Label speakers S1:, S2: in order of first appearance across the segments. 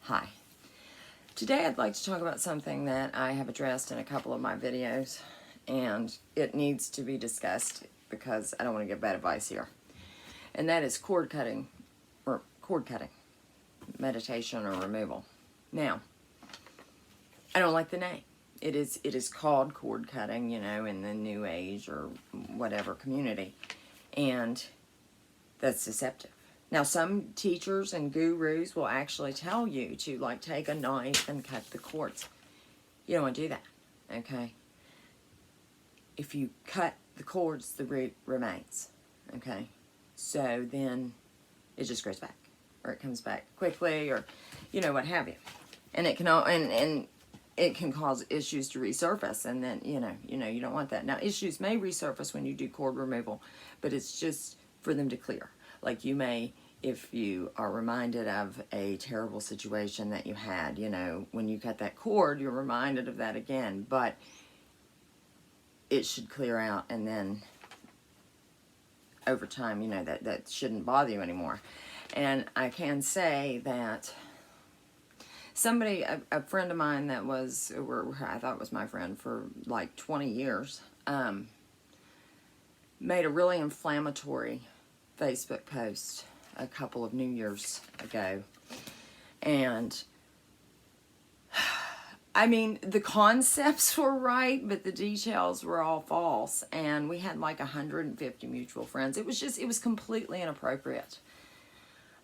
S1: Hi. Today I'd like to talk about something that I have addressed in a couple of my videos, and it needs to be discussed because I don't want to give bad advice here. And that is cord cutting, meditation or removal. Now, I don't like the name. It is called cord cutting, you know, in the New Age or whatever community, and that's deceptive. Now, some teachers and gurus will actually tell you to, like, take a knife and cut the cords. You don't want to do that, okay? If you cut the cords, the root remains, okay? So then it just grows back, or it comes back quickly, or, you know, what have you. And it can it can cause issues to resurface, and then, you know, you don't want that. Now, issues may resurface when you do cord removal, but it's just for them to clear. Like, you may, if you are reminded of a terrible situation that you had, you know, when you cut that cord, you're reminded of that again, but it should clear out, and then over time, you know, that shouldn't bother you anymore. And I can say that somebody, a friend of mine that was, I thought was my friend for like 20 years, made a really inflammatory Facebook post a couple of New Year's ago. And I mean, the concepts were right, but the details were all false. And we had like 150 mutual friends. It was completely inappropriate.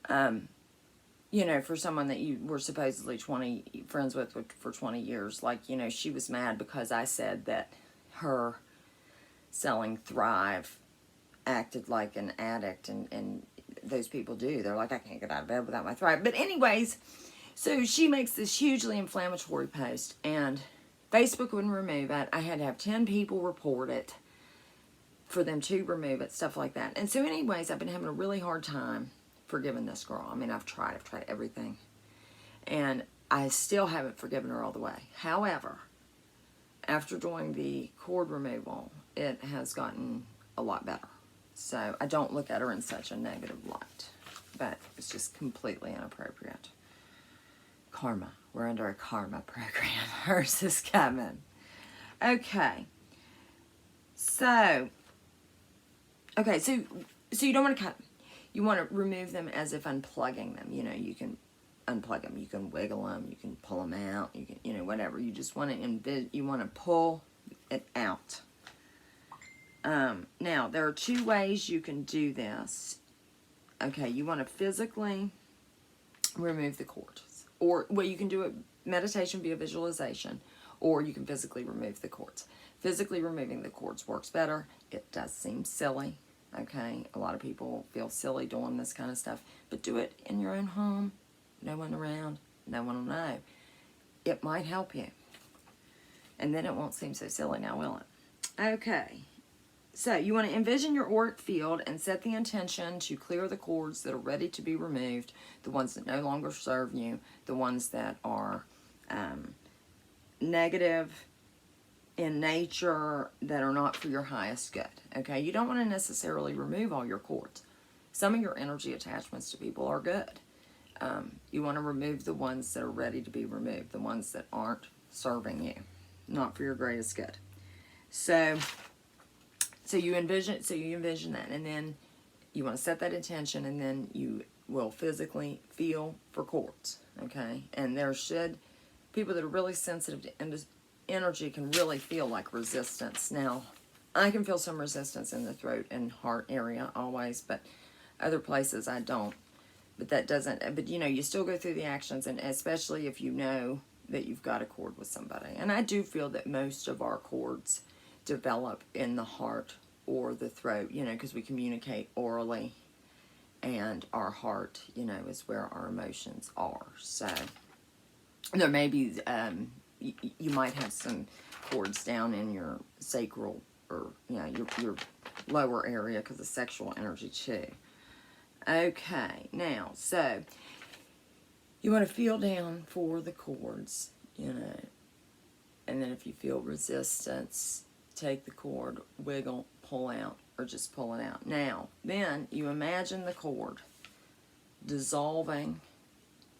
S1: You know, for someone that you were supposedly friends with for 20 years. Like, you know, she was mad because I said that her selling Thrive acted like an addict, and those people do. They're like, I can't get out of bed without my Thrive. But anyways, so she makes this hugely inflammatory post, and Facebook wouldn't remove it. I had to have 10 people report it for them to remove it, stuff like that. And so anyways, I've been having a really hard time forgiving this girl. I mean, I've tried everything, and I still haven't forgiven her all the way. However, after doing the cord removal, it has gotten a lot better. So I don't look at her in such a negative light, but it's just completely inappropriate. Karma. We're under a karma program. Hers is coming. Okay. So you don't want to cut them. You want to remove them as if unplugging them. You know, you can unplug them. You can wiggle them. You can pull them out. You can, you know, whatever. You just want to pull it out. Now, there are two ways you can do this. Okay, you want to physically remove the cords. Or, well, you can do it meditation via visualization, or you can physically remove the cords. Physically removing the cords works better. It does seem silly, okay? A lot of people feel silly doing this kind of stuff, but do it in your own home. No one around. No one will know. It might help you. And then it won't seem so silly now, will it? Okay. So, you want to envision your auric field and set the intention to clear the cords that are ready to be removed, the ones that no longer serve you, the ones that are negative in nature, that are not for your highest good. Okay, you don't want to necessarily remove all your cords. Some of your energy attachments to people are good. You want to remove the ones that are ready to be removed, the ones that aren't serving you, not for your greatest good. So you envision that, and then you want to set that intention, and then you will physically feel for cords, okay? And people that are really sensitive to energy can really feel like resistance. Now, I can feel some resistance in the throat and heart area always, but other places I don't. But you know, you still go through the actions, and especially if you know that you've got a cord with somebody. And I do feel that most of our cords develop in the heart or the throat, you know, because we communicate orally, and our heart, you know, is where our emotions are. So there may be, you might have some cords down in your sacral, or, you know, your lower area, because of sexual energy too. Okay, now, so you want to feel down for the cords, you know, and then if you feel resistance, take the cord, wiggle, pull out, or just pull it out. Now, then you imagine the cord dissolving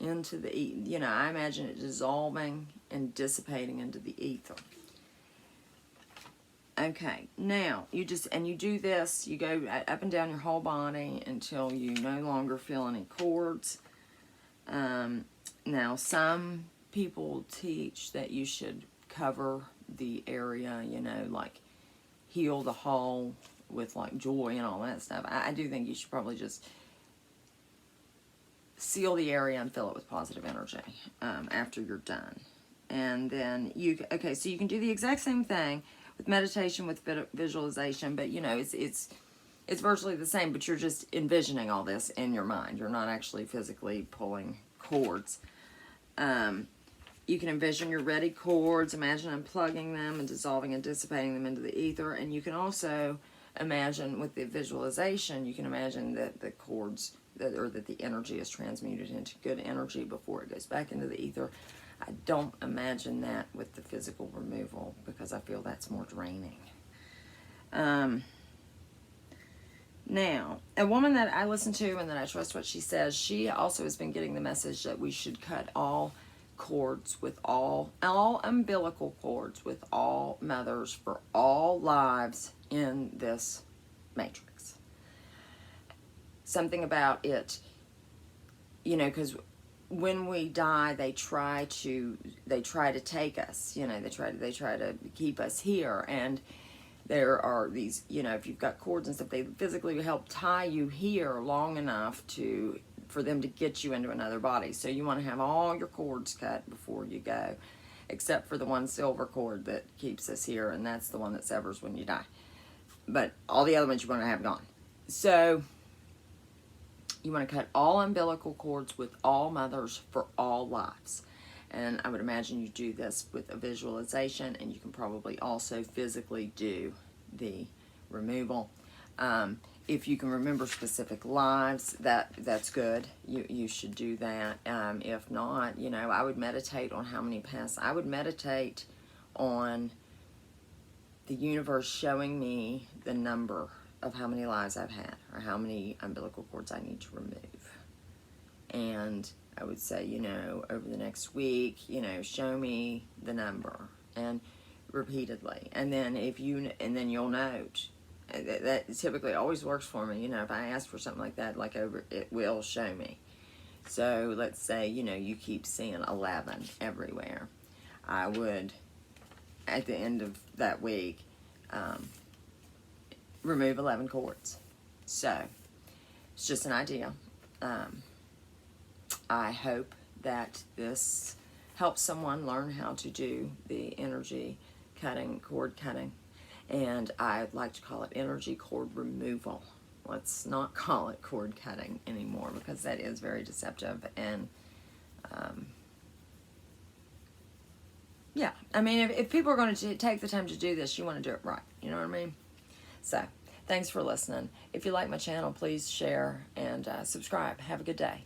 S1: into the, you know, I imagine it dissolving and dissipating into the ether. Okay, now you do this, you go up and down your whole body until you no longer feel any cords. Now some people teach that you should cover the area, you know, like heal the hole with like joy and all that stuff. I do think you should probably just seal the area and fill it with positive energy after you're done. And then okay, so you can do the exact same thing with meditation, with visualization, but you know, it's virtually the same, but you're just envisioning all this in your mind. You're not actually physically pulling cords. You can envision your ready cords, imagine unplugging them and dissolving and dissipating them into the ether. And you can also imagine with the visualization, you can imagine that the cords, that the energy is transmuted into good energy before it goes back into the ether. I don't imagine that with the physical removal because I feel that's more draining. Now, a woman that I listen to and that I trust what she says, she also has been getting the message that we should cut all cords with all umbilical cords with all mothers for all lives in this matrix. Something about it, you know, because when we die, they try to take us, you know, they try to keep us here. And there are these, you know, if you've got cords and stuff, they physically help tie you here long enough for them to get you into another body. So you want to have all your cords cut before you go, except for the one silver cord that keeps us here, and that's the one that severs when you die. But all the other ones you want to have gone. So you want to cut all umbilical cords with all mothers for all lives. And I would imagine you do this with a visualization, and you can probably also physically do the removal. If you can remember specific lives, that's good. You should do that. If not, you know, I would meditate on how many past. I would meditate on the universe showing me the number of how many lives I've had, or how many umbilical cords I need to remove. And I would say, you know, over the next week, you know, show me the number, and repeatedly. And then then you'll note. That typically always works for me. You know, if I ask for something like that, it will show me. So let's say, you know, you keep seeing 11 everywhere. I would, at the end of that week, remove 11 cords. So it's just an idea. I hope that this helps someone learn how to do the energy cutting, cord cutting. And I'd like to call it energy cord removal. Let's not call it cord cutting anymore, because that is very deceptive. And yeah, I mean, if people are going to take the time to do this, you want to do it right. You know what I mean? So thanks for listening. If you like my channel, please share and subscribe. Have a good day.